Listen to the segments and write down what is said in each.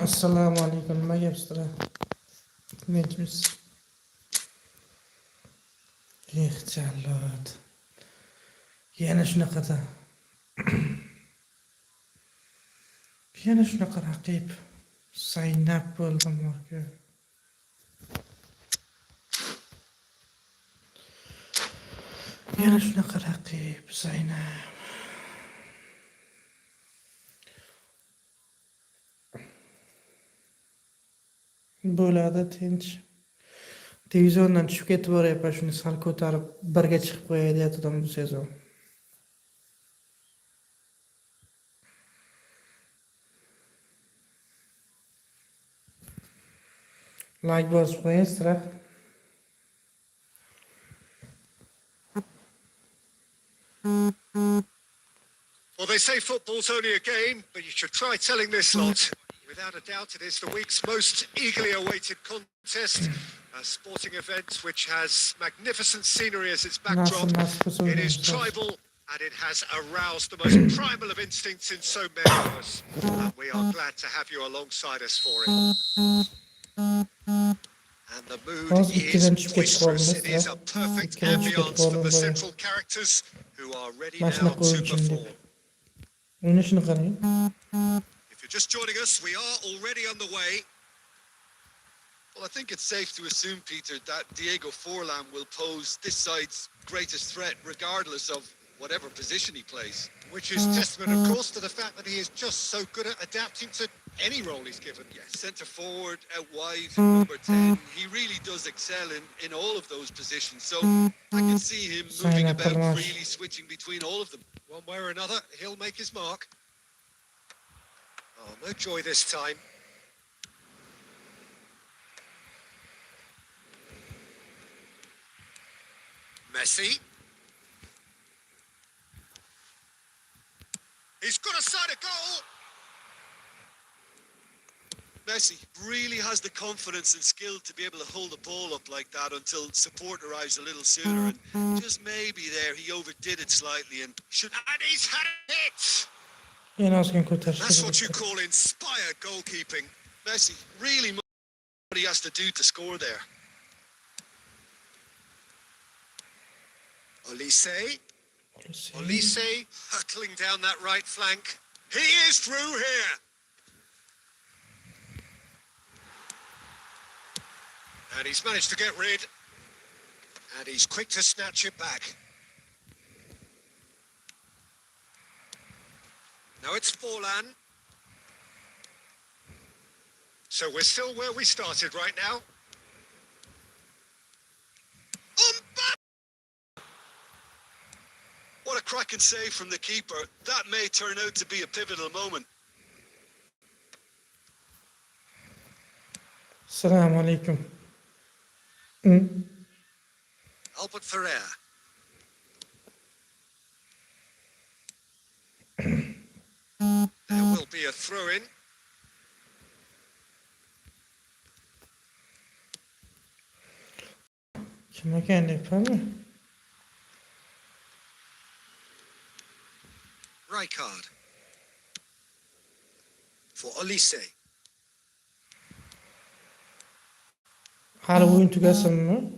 Assalomu alaykum, nima gapsizlar? Tinchmisiz? Jallod. Yana shunaqada. Yana shunaqa raqib. Zaynab bo'ldim morga. Yana shunaqa raqib, Zaynab. Bo'ladi, tinch. Diviziondan tushib ketib boryapman, shuni sal ko'tarib birga chiqib qo'yay deyatdim bu sezon. Like bosib qo'yaysizlar. Well, they say football's only a game, but you should try telling this lot. Without a doubt, it is the week's most eagerly awaited contest. A sporting event which has magnificent scenery as its backdrop. It is tribal and it has aroused the most primal of instincts in so many of us. And we are glad to have you alongside us for it. And the mood is boisterous. It is a perfect ambience for the central characters who are ready now to perform. If you're just joining us, we are already on the way. Well, I think it's safe to assume, Peter, that Diego Forlan will pose this side's greatest threat, regardless of whatever position he plays. Which is testament, of course, to the fact that he is just so good at adapting to any role he's given. Yeah, centre forward, out wide, number 10. He really does excel in all of those positions. So I can see him moving about freely, switching between all of them. One way or another, he'll make his mark. Oh, no joy this time. Messi. He's got a side of goal. Messi really has the confidence and skill to be able to hold the ball up like that until support arrives a little sooner. And just maybe there he overdid it slightly and should. And he's had a hit. En azken kurtarış That's what you yaptı. call inspired goalkeeping. Messi really what he has to do to score there. Olise hurtling down that right flank. He is through here. And he's managed to get rid. And he's quick to snatch it back. Now it's Forlan. So we're still where we started right now. What a cracking save from the keeper. That may turn out to be a pivotal moment. Selamun aleyküm. Albert Ferrer. There will be a throw-in. Kime kendi yapar mı? Rijkaard. For Olise. Hala oyun tükesin mi?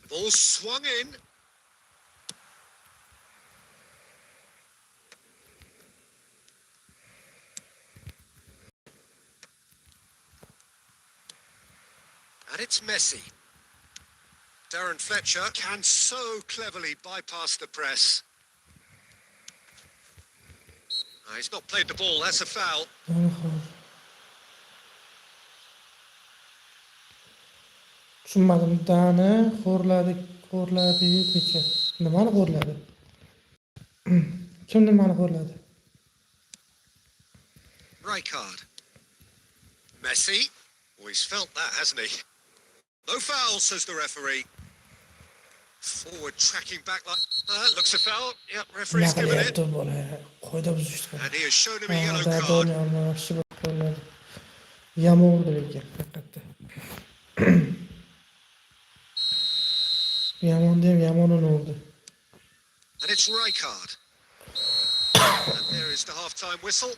Ball swung in. And it's Messi. Darren Fletcher can so cleverly bypass the press. He's not played the ball, that's a foul. Tushunmadim. Dani xo'rladi-yu kecha. Nimani xo'rladi? Kim nimani xo'rladi? Rijkaard. Messi. Oh, he's felt that, hasn't he? No foul, says the referee. Forward tracking back like that. Looks a foul. Yep, referee's given it. Qo'yda buzishdi. And he has shown him a yellow card. Dardoni almoqchi bo'lib qo'yiladi. Yomon urdi lekin haqiqatda. Yomon urdi. And it's Rijkaard. And there is the half-time whistle.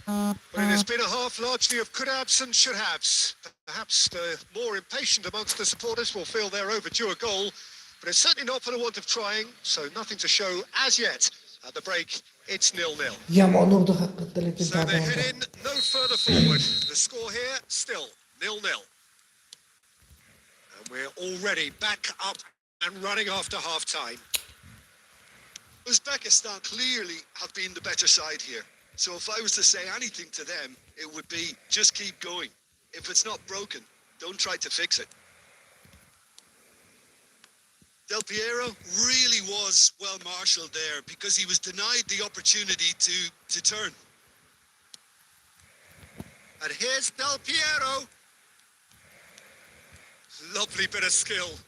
But it has been a half largely of could-haves and should-haves. Perhaps the more impatient amongst the supporters will feel they're overdue a goal, but it's certainly not for the want of trying, so nothing to show as yet. At the break, it's 0-0. Yomon urdi haqiqatda lekin So they're heading no further forward. The score here, still 0-0. And we're already back up and running after half-time. Uzbekistan clearly have been the better side here. So if I was to say anything to them, it would be just keep going. If it's not broken, don't try to fix it. Del Piero really was well marshalled there because he was denied the opportunity to turn. And here's Del Piero. Lovely bit of skill.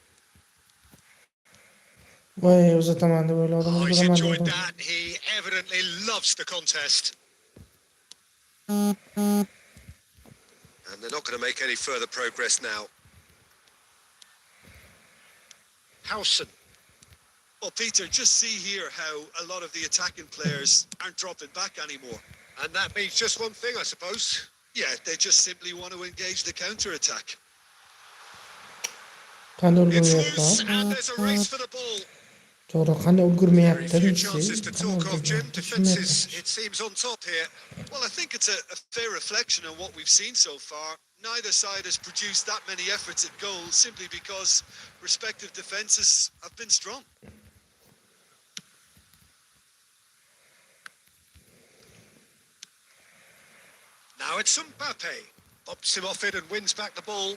Voy, uzataman deb o'yladim. Oh, he's enjoyed that. He evidently loves the contest. And they're not going to make any further progress now. Howson. Well, Peter, just see here how a lot of the attacking players aren't dropping back anymore. And that means just one thing, I suppose. Yeah, they just simply want to engage the counter-attack. It's loose and there's a race for the ball. Very few chances to talk of, Jim. Defence is, it seems, on top here. Well, I think it's a fair reflection on what we've seen so far. Neither side has produced that many efforts at goal simply because respective defences have been strong. Now it's Mbappe. Bops him off it and wins back the ball.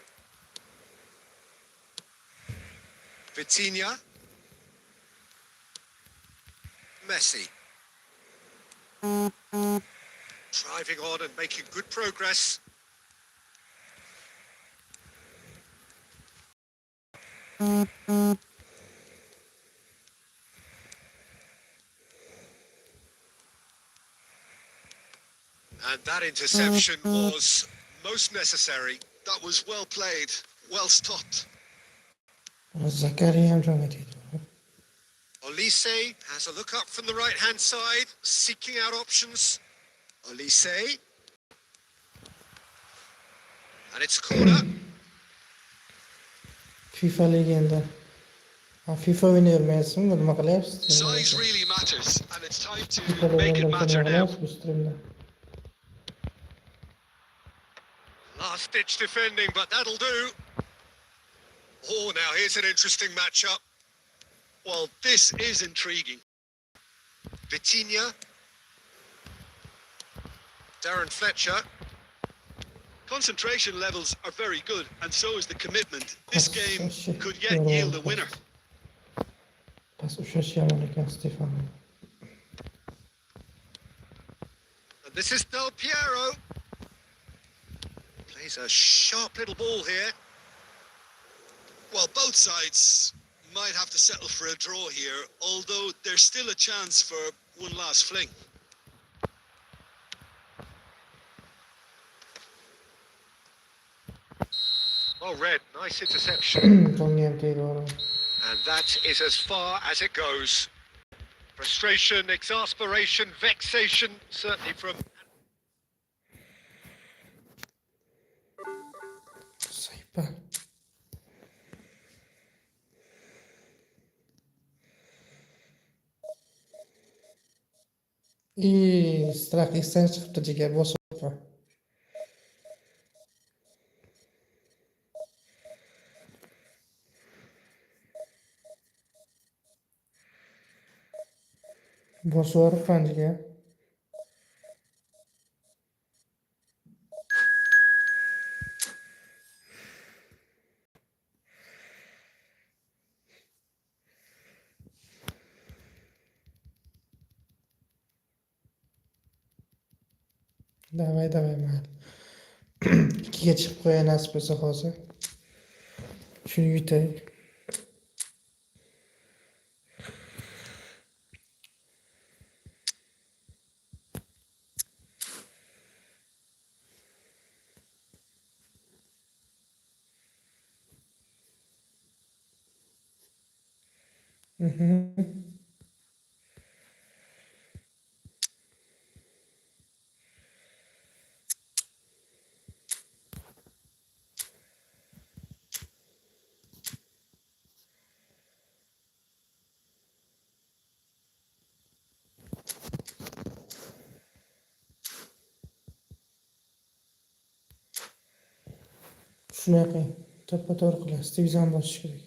Vitinha. Messi. Driving on and making good progress. And that interception was most necessary. That was well played, well stopped. Zakariya ham jo'nga tegdi. Olise has a look up from the right-hand side, seeking out options. Olise. And it's corner. FIFA legenda. FIFA o'ynayapsizmi? Nima qilyapsiz? Size really matters, and it's time FIFA to make it legenda matter nima now. qilyapsiz bu streamda? Last-ditch defending, but that'll do. Oh, now here's an interesting matchup. Well, this is intriguing. Vitinha. Darren Fletcher. Concentration levels are very good, and so is the commitment. This game could yet Yo'q, yield a winner. Pas ushlash yomon ekan Stefano. And this is Del Piero. Plays a sharp little ball here. Well, both sides might have to settle for a draw here, although there's still a chance for one last fling. Well read, nice interception. Jonga ham tegdi o'g'lim. And that is as far as it goes. Frustration, exasperation, vexation, certainly from... Saypa. Strach esdan chiqibdi jigar bosib. Bosib jigar. Davay mayli. 2ga chiqib qo'yay nasib bo'lsa hozir. Shuni yutay. Shunaqa to'ppa-to'g'ri qilasiz. Televizor bosish kerak.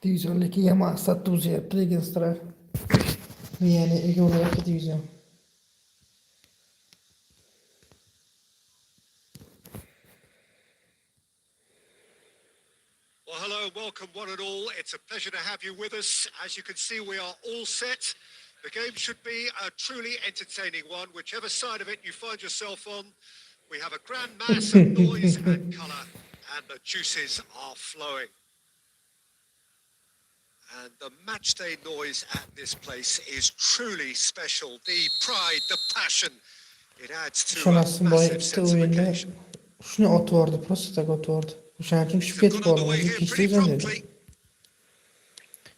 Televizor lekin maqsadda uzyapti lekin strach. Ya'ni egolayapti televizor. Well, hello, welcome one and all. It's a pleasure to have you with us. As you can see, we are all set. The game should be a truly entertaining one, whichever side of it you find yourself on. We have a grand mass of noise and colour, and the juices are flowing. And the matchday noise at this place is truly special. The pride, the passion, it adds to a massive sense of occasion. Shuni otib yubordi, prosta tak otib yubordi. O'shaning uchun tushib ketib qoldim. Kechda ekan dedi.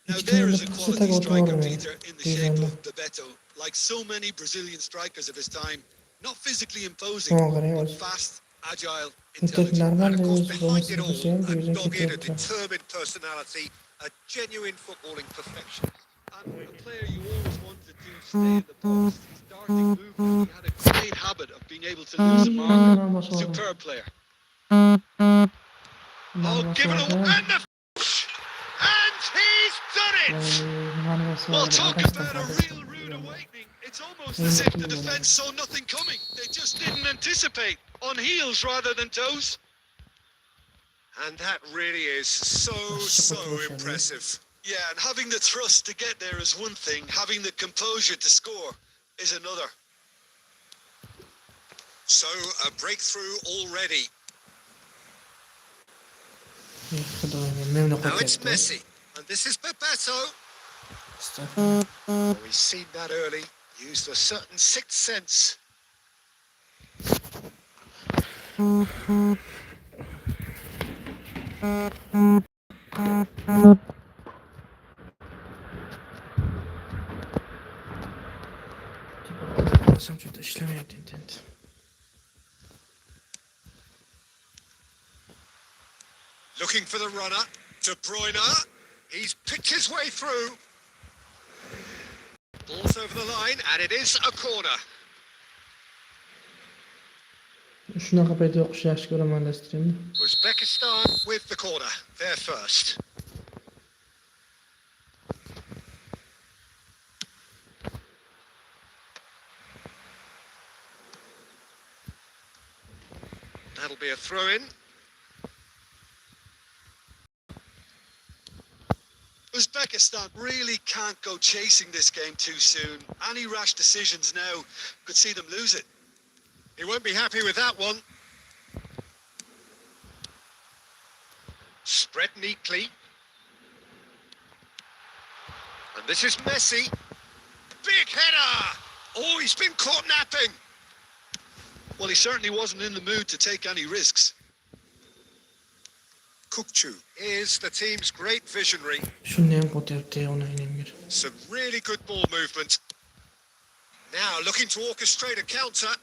Now there is a quality striker, Peter, in the shape of Bebeto. Like so many Brazilian strikers of his time, not physically imposing, but fast, agile, intelligent. And of course, behind it all, a dogged, a determined personality, a genuine footballing perfection. And a player you always wanted to stay in the box. His darting movement, he had a great habit of being able to lose a marker. Superb player. Oh, give it away, and he's done it! Well, talk about a real rude awakening. It's almost as if the defence saw nothing coming. They just didn't anticipate. On heels rather than toes. And that really is so impressive. Yeah, and having the thrust to get there is one thing. Having the composure to score is another. So, a breakthrough already. Now it's Messi, and This is Bebeto. Estağfurullah. Oh, he's seen that early. Used a certain sixth sense. Sam şurada işlemiyor internet. Looking for the runner. De Bruyne. He's picked his way through. Ball's over the line, and it is a corner. Shunaqa paytda o'qish yaxshi ko'raman streamni. Uzbekistan with the corner. They're first. That'll be a throw-in. Uzbekistan really can't go chasing this game too soon. Any rash decisions now could see them lose it. He won't be happy with that one. Spread neatly. And this is Messi. Big header! Oh, he's been caught napping. Well, he certainly wasn't in the mood to take any risks. Kukçu is the team's great visionary. Shuni ham qo'tyapti, ona inamgir. Some really good ball movement. Now looking to orchestrate a counter.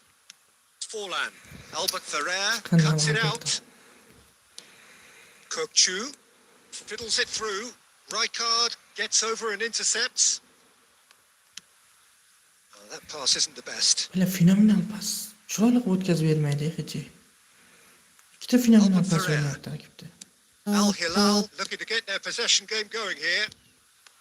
Forlan. Albert Ferrer cuts it out. Kukçu fiddles it through. Rijkaard gets over and intercepts. Oh, that pass isn't the best. Böyle fenomenal pas. Chiroyli o'tkazib bermaydi hech. Ikkita fenomenal pas o'ynadi tarkibda. Al Hilal looking to get their possession game going here.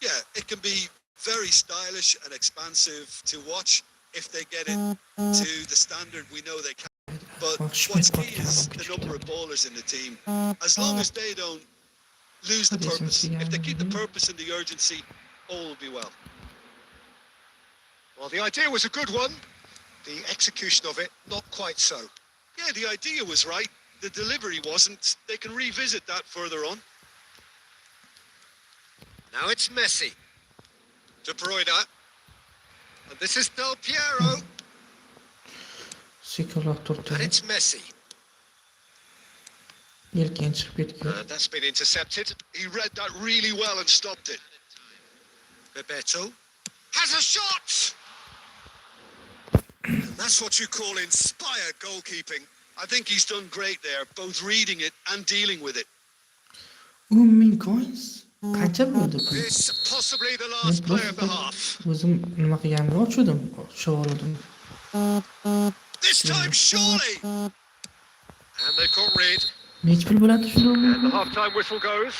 Yeah, it can be very stylish and expansive to watch if they get it to the standard we know they can. But what's key is the number of ballers in the team. As long as they don't lose the purpose, if they keep the purpose and the urgency, all will be well. Well, the idea was a good one. The execution of it, not quite so. Yeah, the idea was right. The delivery wasn't. They can revisit that further on. Now it's Messi. De Bruyne. And this is Del Piero. Sekinroq turdi. And it's Messi. Yelkan chiqib ketgan. And that's been intercepted. He read that really well and stopped it. Bebeto has a shot! And that's what you call inspired goalkeeping. I think he's done great there, both reading it and dealing with it. 10,000 coins. Qancha bo'ldi bu? This possibly the last play of the half. O'zim nima qilganimni ochdim, sho'rladim. This time surely! And they've got rid. Nech pul bo'ladi shunda? And the half-time whistle goes.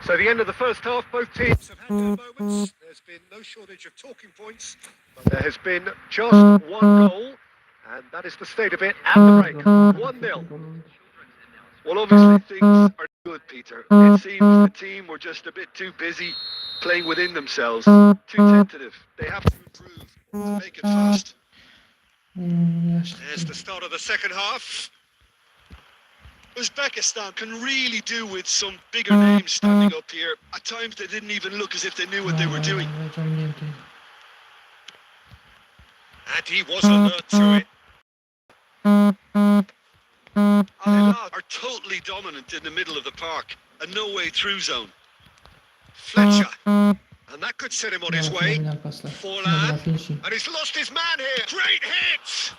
So the end of the first half, both teams have had their moments. There's been no shortage of talking points, but there has been just one goal, and that is the state of it at the break. 1-0. Well, obviously things are good, Peter. It seems the team were just a bit too busy playing within themselves, too tentative. They have to improve to make it fast. There's the start of the second half. Uzbekistan can really do with some bigger names standing up here. At times they didn't even look as if they knew what they were doing. And he was alert to it. Al Hilal are totally dominant in the middle of the park. A no-way through zone. Fletcher. And that could set him on his way. Forlan. And he's lost his man here. Great hit!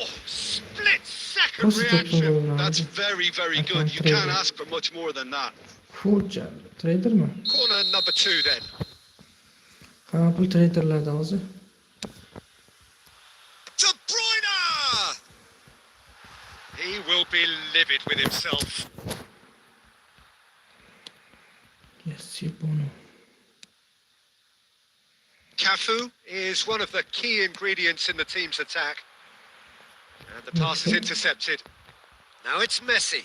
Oh, split second reaction. That's very, very good. You can't ask for much more than that. Futbol tradermi? Corner number 2 then. Ha, bu traderlarda hozir. De Bruyne! He will be livid with himself. Yes, Bono. Cafu is one of the key ingredients in the team's attack. And the pass is intercepted. Now it's Messi.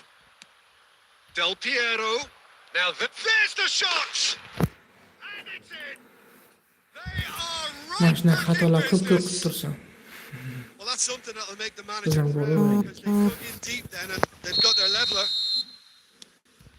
Del Piero. Now there's the shot! And it's in! They are Mashina xatolar right ko'p back in qilib business. tursa. Well, that's something that'll make the manager Bizam proud gol because they dug in deep then and they've got their leveler.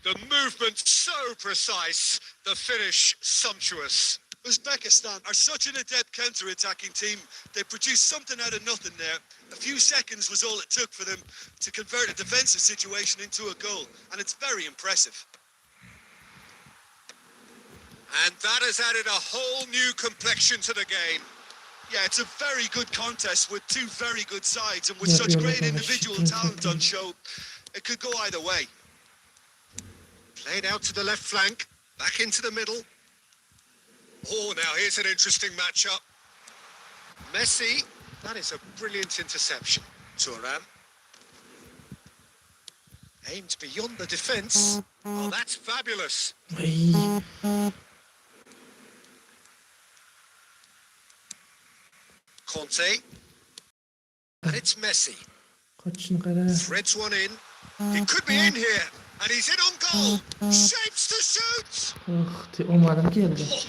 The movement so precise, the finish sumptuous. Uzbekistan are such an adept counter-attacking team. They produced something out of nothing there. A few seconds was all it took for them to convert a defensive situation into a goal, and it's very impressive. And that has added a whole new complexion to the game. Yeah, it's a very good contest with two very good sides, and with such great individual talent on show, it could go either way. Played out to the left flank, back into the middle. Oh, now here's an interesting matchup. Messi, that is a brilliant interception. Thuram. Aimed beyond the defence. Oh, that's fabulous. Conte. And it's Messi. Threads one in. He could be in here. And he's in on goal. Shapes to shoot. Oh,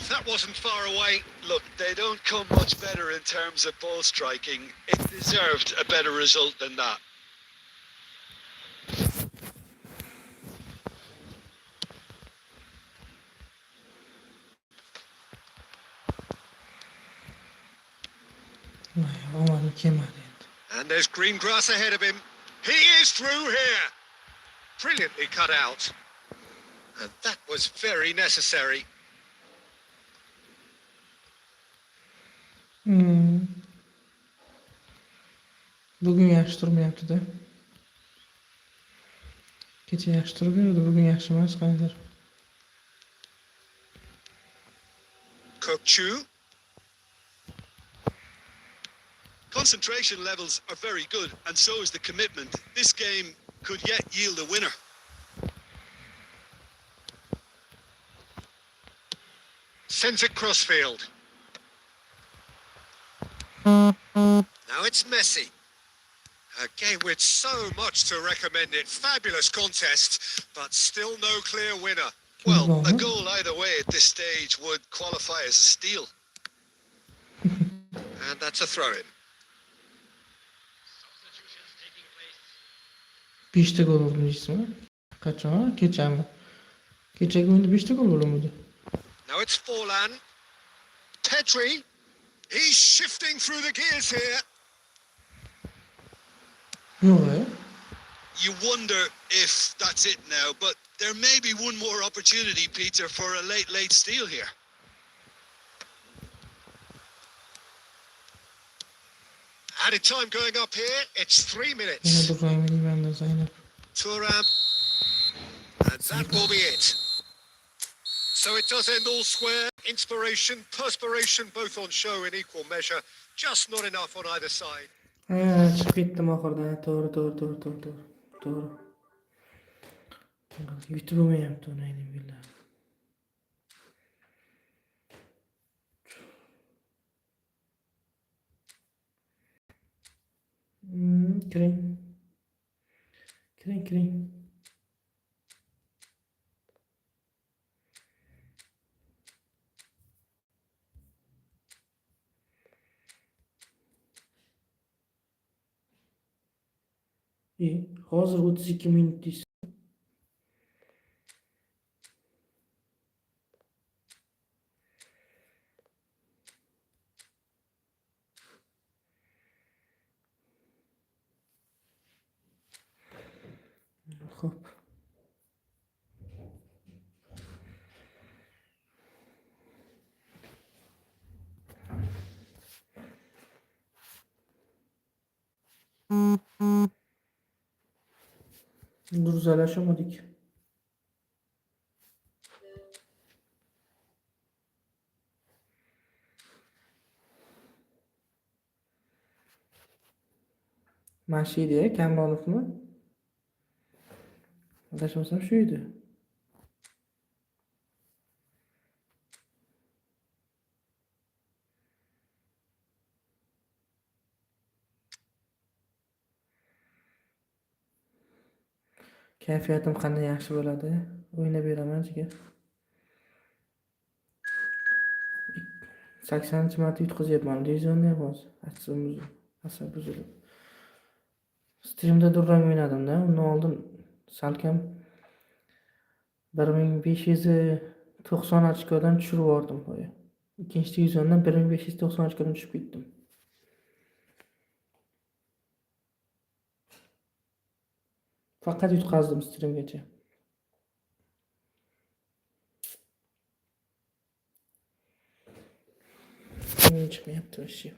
that wasn't far away. Look, they don't come much better in terms of ball striking. It deserved a better result than that. And there's green grass ahead of him. He is through here. Brilliantly cut out. And that was very necessary. Bugün yaxshi turmayapti-da. Kecha yaxshi turib yurdi, bugun yaxshi emas qanday. Kokchu. Concentration levels are very good, and so is the commitment. This game could yet yield a winner. Sends it crossfield. Now it's Messi. A game with so much to recommend it. Fabulous contest, but still no clear winner. Well, a goal either way at this stage would qualify as a steal. And that's a throw-in. 5 gol oldu deysizmi? Qachon? Kechami? Kechagi o'yinda 5 gol bo'ldi. Now it's Forlan. Pedri. He's shifting through the gears here. Yo'q. You wonder if that's it now, but there may be one more opportunity, Peter, for a late steal here. Added time going up here. It's 3 minutes. Thuram. And that will be it. So it does end all square. Inspiration, perspiration, both on show in equal measure. Just not enough on either side. Chiqib ketdim oxirida. To'g'ri. Yutib bo'lmayapti o'ynaydi billah. Kiring. Hozir 32 minut deysiz. Xo'p. Durzalaşamadık. Maşiydi ya, Kamranov mu? Adashmasam şuydu. Kayfiyatim qanday yaxshi bo'ladi. O'ynab beraman sizga. 80-marta yutqizyapman. Divizionda ham hozir. Asab buzilib. Streamda durang o'ynadim-da. Undan oldin salkam 1590 ochkodan tushirib yubordim qo'ya. Ikkinchi diviziondan 1590 ochkodan tushib ketdim. Faqat yutqazdim Streamgacha. Chiqmayapti вообще.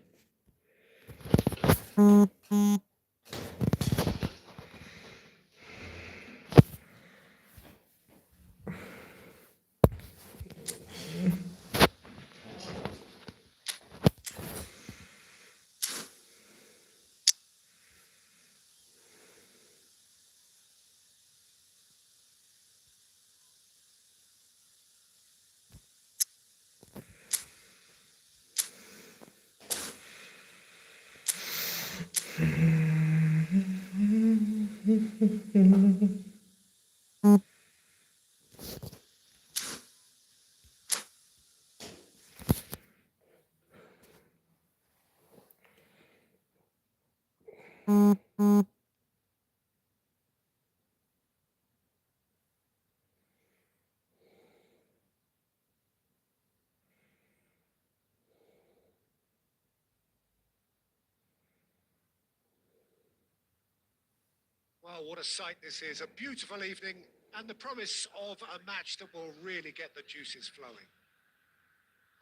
Well, what a sight this is. A beautiful evening and the promise of a match that will really get the juices flowing.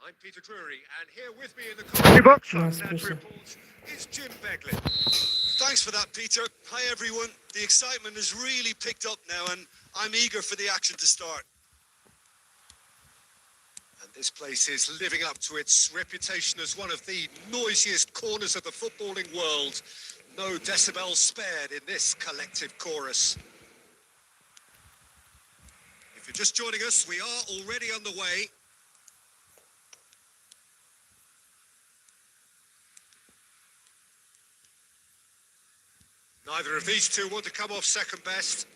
I'm Peter Drury, and here with me in the commentary box on Nantry Reports is Jim Beglin. Thanks for that, Peter. Hi, everyone. The excitement has really picked up now, and I'm eager for the action to start. And this place is living up to its reputation as one of the noisiest corners of the footballing world. No decibel spared in this collective chorus. If you're just joining us, we are already underway. Neither of these two want to come off second best.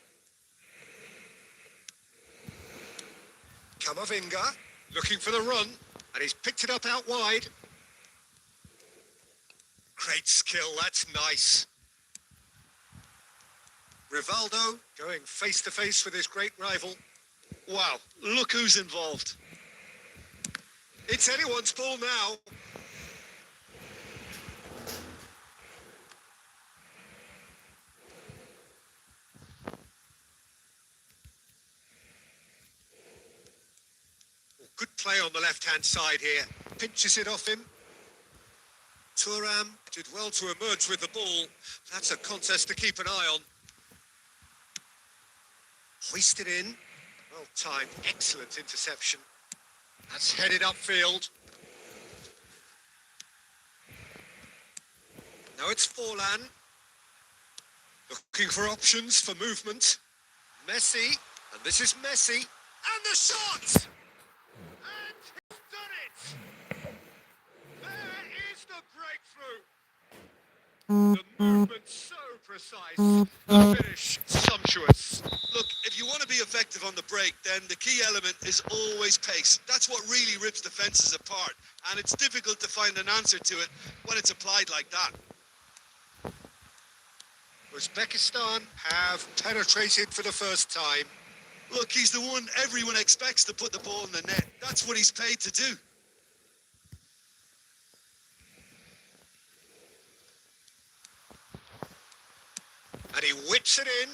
Kamavinga looking for the run, and he's picked it up out wide. Great skill, that's nice. Rivaldo going face to face with his great rival. Wow, look who's involved. It's anyone's ball now. Good play on the left-hand side here. Pinches it off him. Thuram did well to emerge with the ball. That's a contest to keep an eye on. Hoisted in. Well timed. Excellent interception. That's headed upfield. Now it's Forlan. Looking for options for movement. Messi. And this is Messi. And the shot! And he's done it! There is the breakthrough. The movement so precise. The finish sumptuous. Look, if you want to be effective on the break, then the key element is always pace. That's what really rips defences apart, and it's difficult to find an answer to it when it's applied like that. Uzbekistan have penetrated for the first time. Look, he's the one everyone expects to put the ball in the net. That's what he's paid to do. And he whips it in.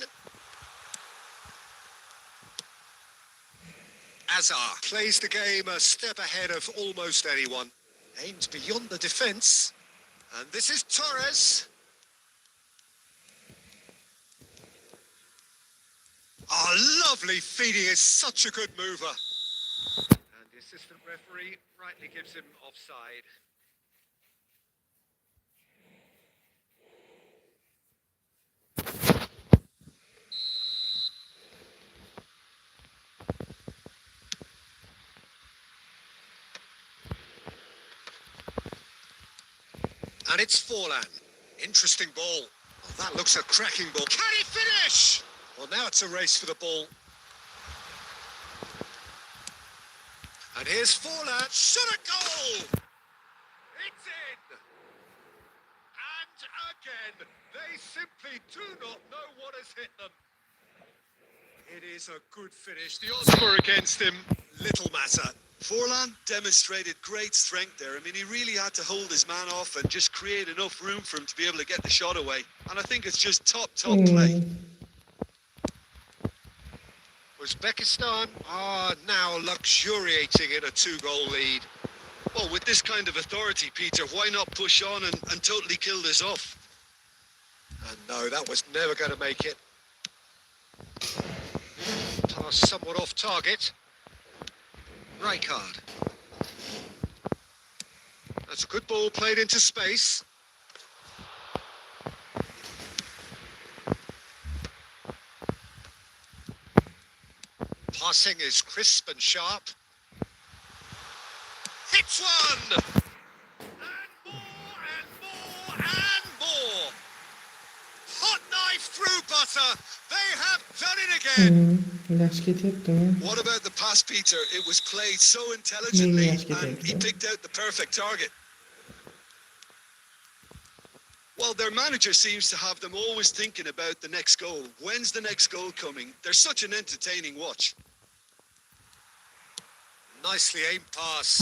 Azar plays the game a step ahead of almost anyone. Aims beyond the defence. And this is Torres. Oh, lovely feeding is such a good mover. And the assistant referee rightly gives him offside. And it's Forlan. Interesting ball. Oh, that looks a cracking ball. Can he finish? Well, now it's a race for the ball. And here's Forlan. Shot a goal! It's in! And again, they simply do not know what has hit them. It is a good finish. The odds were against him. Little matter. Forlan demonstrated great strength there. I mean, he really had to hold his man off and just create enough room for him to be able to get the shot away. And I think it's just top play. Uzbekistan are now luxuriating in a 2-goal lead. Well, with this kind of authority, Peter, why not push on and totally kill this off? And no, that was never going to make it. Pass somewhat off target. Rijkaard. That's a good ball played into space. Passing is crisp and sharp. Hits one! And more and more and more! Hot knife through butter! They have done it again! What about the pass, Peter? It was played so intelligently and he picked out the perfect target. Well, their manager seems to have them always thinking about the next goal. When's the next goal coming? They're such an entertaining watch. Nicely aimed pass.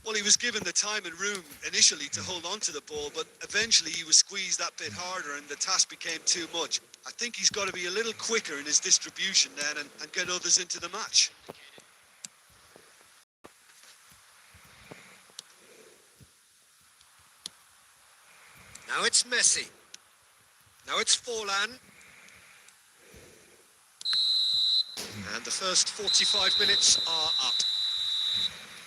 Well, he was given the time and room initially to hold on to the ball, but eventually he was squeezed that bit harder and the task became too much. I think he's got to be a little quicker in his distribution then and get others into the match. Now it's Messi. Now it's Forlan. And the first 45 minutes are up.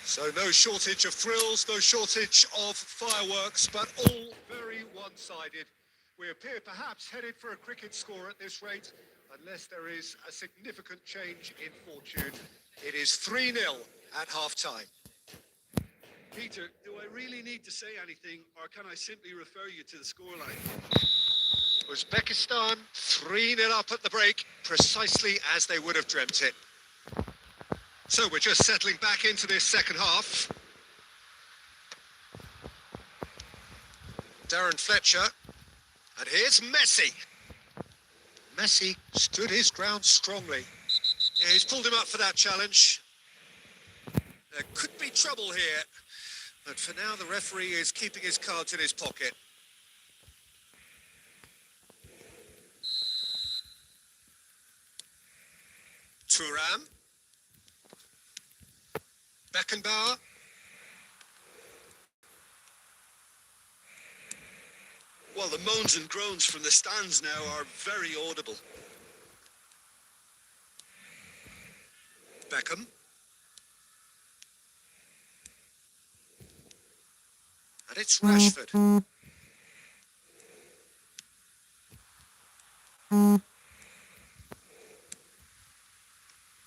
So no shortage of thrills, no shortage of fireworks, but all very one-sided. We appear perhaps headed for a cricket score at this rate, unless there is a significant change in fortune. It is 3-0 at half-time. Peter, do I really need to say anything, or can I simply refer you to the scoreline? Uzbekistan 3-0 up at the break, precisely as they would have dreamt it. So we're just settling back into this second half. Darren Fletcher. And here's Messi. Messi stood his ground strongly. Yeah, he's pulled him up for that challenge. There could be trouble here. But for now, the referee is keeping his cards in his pocket. Thuram. Beckenbauer. Well, the moans and groans from the stands now are very audible. Beckham. And it's Rashford.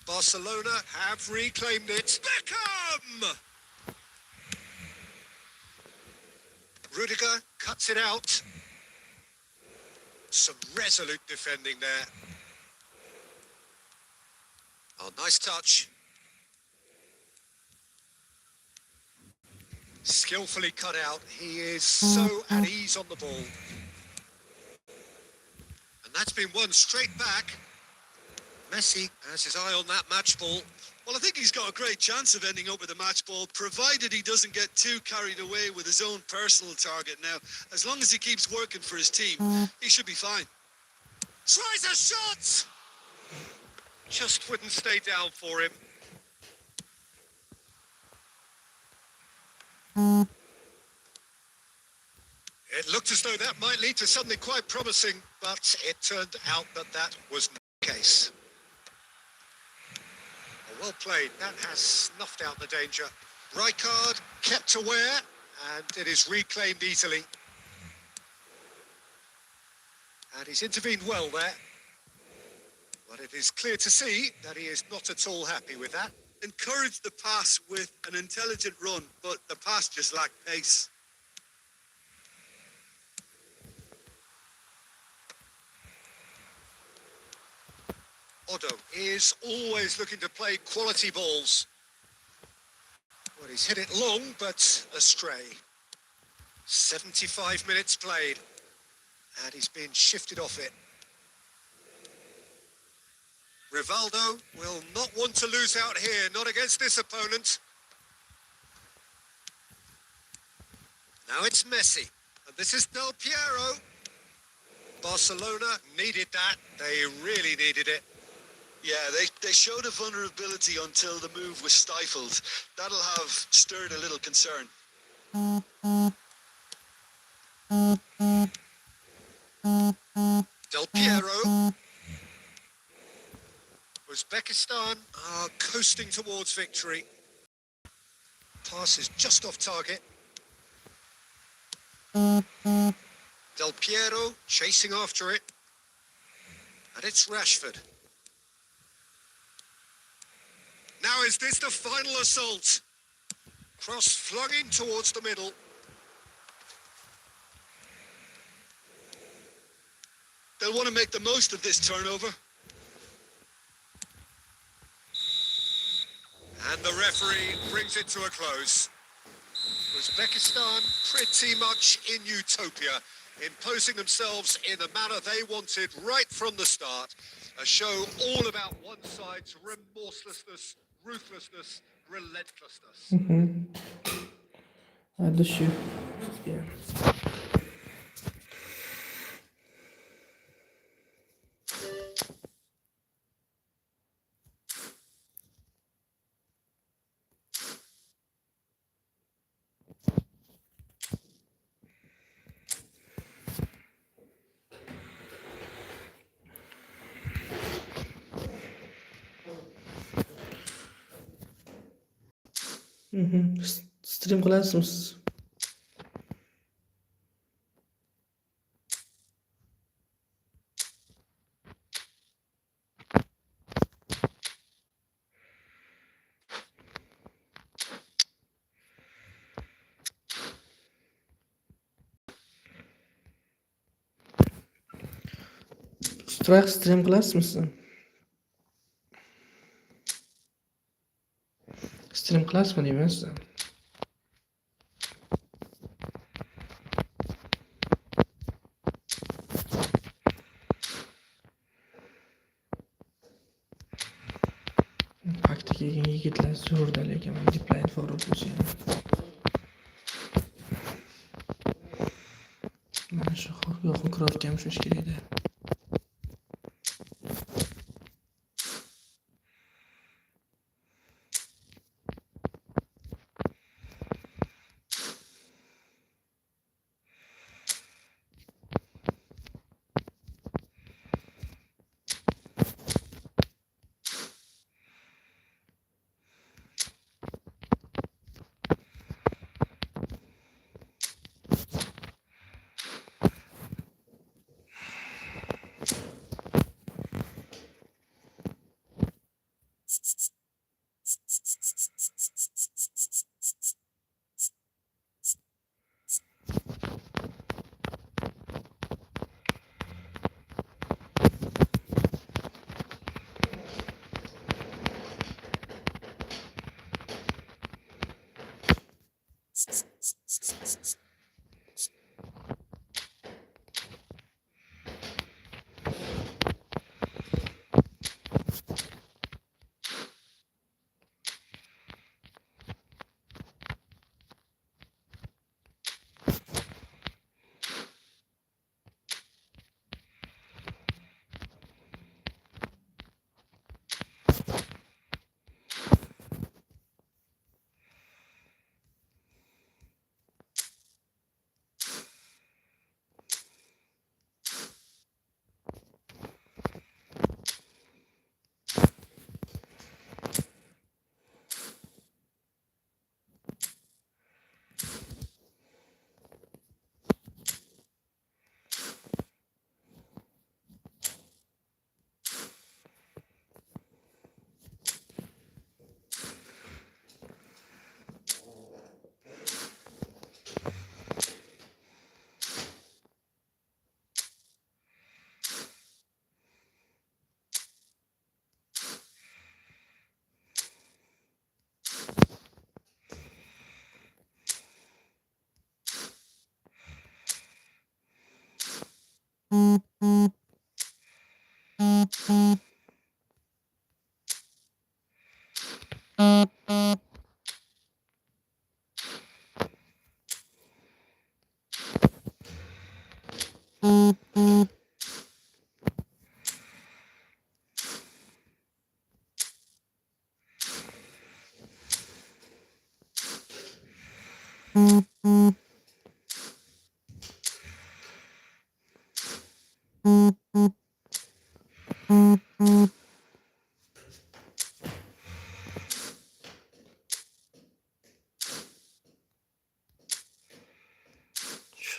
Barcelona have reclaimed it. Beckham! Rudiger cuts it out. Some resolute defending there. Oh, nice touch. Skillfully cut out. He is so at ease on the ball. And that's been won straight back. Messi has his eye on that match ball. Well, I think he's got a great chance of ending up with a match ball, provided he doesn't get too carried away with his own personal target. Now, as long as he keeps working for his team, he should be fine. Tries a shot! Just wouldn't stay down for him. It looked as though that might lead to something quite promising, but it turned out that that was not the case. Well played. That has snuffed out the danger. Rijkaard kept aware, and it is reclaimed easily. And he's intervened well there. But it is clear to see that he is not at all happy with that. Encouraged the pass with an intelligent run, but the pass just lacked pace. Otto is always looking to play quality balls. Well, he's hit it long, but astray. 75 minutes played, and he's been shifted off it. Rivaldo will not want to lose out here, not against this opponent. Now it's Messi, and this is Del Piero. Barcelona needed that. They really needed it. Yeah, they showed a vulnerability until the move was stifled. That'll have stirred a little concern. Del Piero. Uzbekistan are coasting towards victory. Pass is just off target. Del Piero chasing after it. And it's Rashford. Now is this the final assault? Cross flung in towards the middle. They'll want to make the most of this turnover. And the referee brings it to a close. Uzbekistan pretty much in utopia, imposing themselves in the manner they wanted right from the start. A show all about one side's remorselessness, ruthlessness, relentlessness. هذا الشيء يعني. Stream qilasizmi? Strike stream qilasizmi? Stream qilasizmi deyman sizga. Pakta kelgan yigitlar zo'rda, lekin diplayt forward bo'lsa ham. Mana shu hukrovga ham shush kerak-da.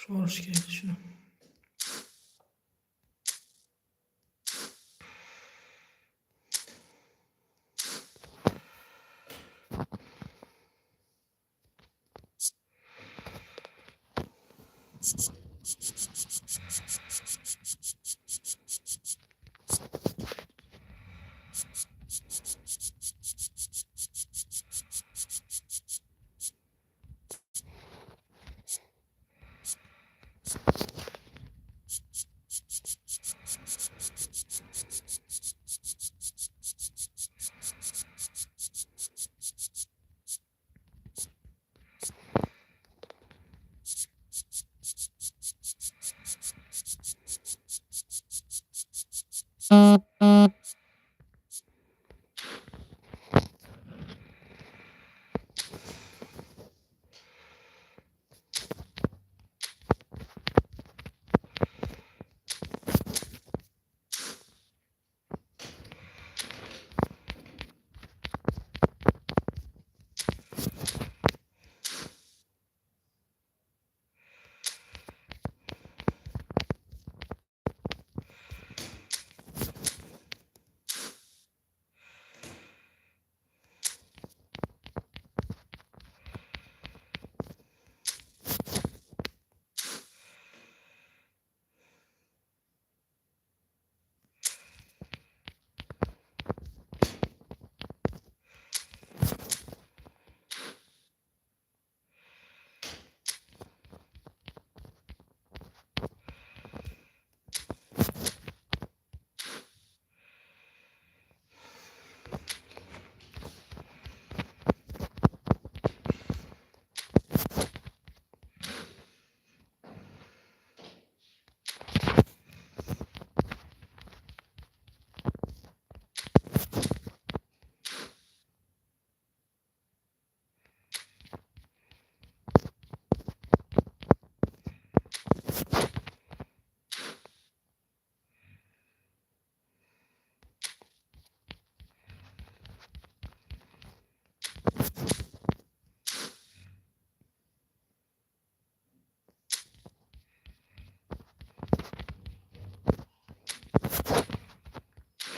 Şuraya hoş geldi şunu.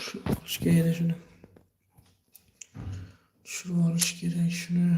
Şuraya hoş geldi şunu. Şuraya hoş geldi şunu.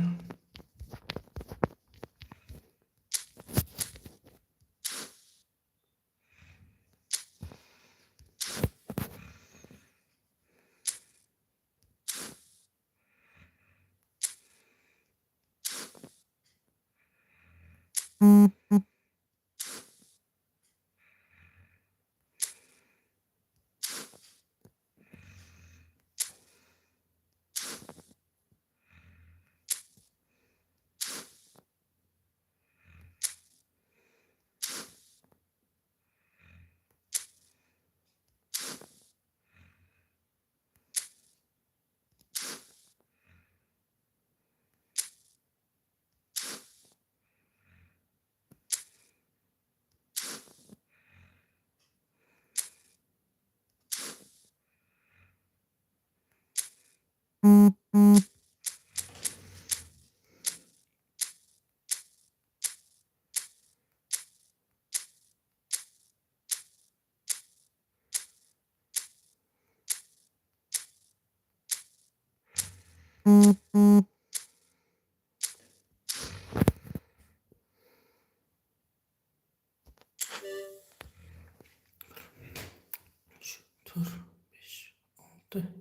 Dur. 5, 6,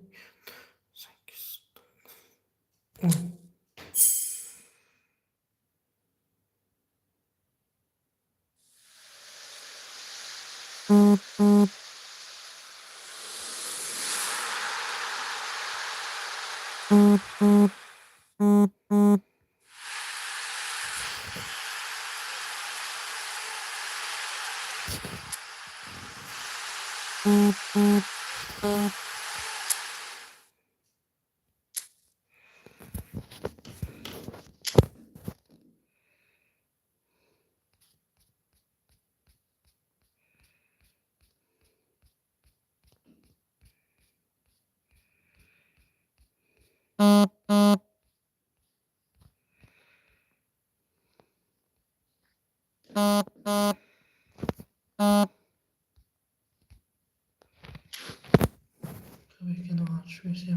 8, 10. Tabii ki de var. Şu işe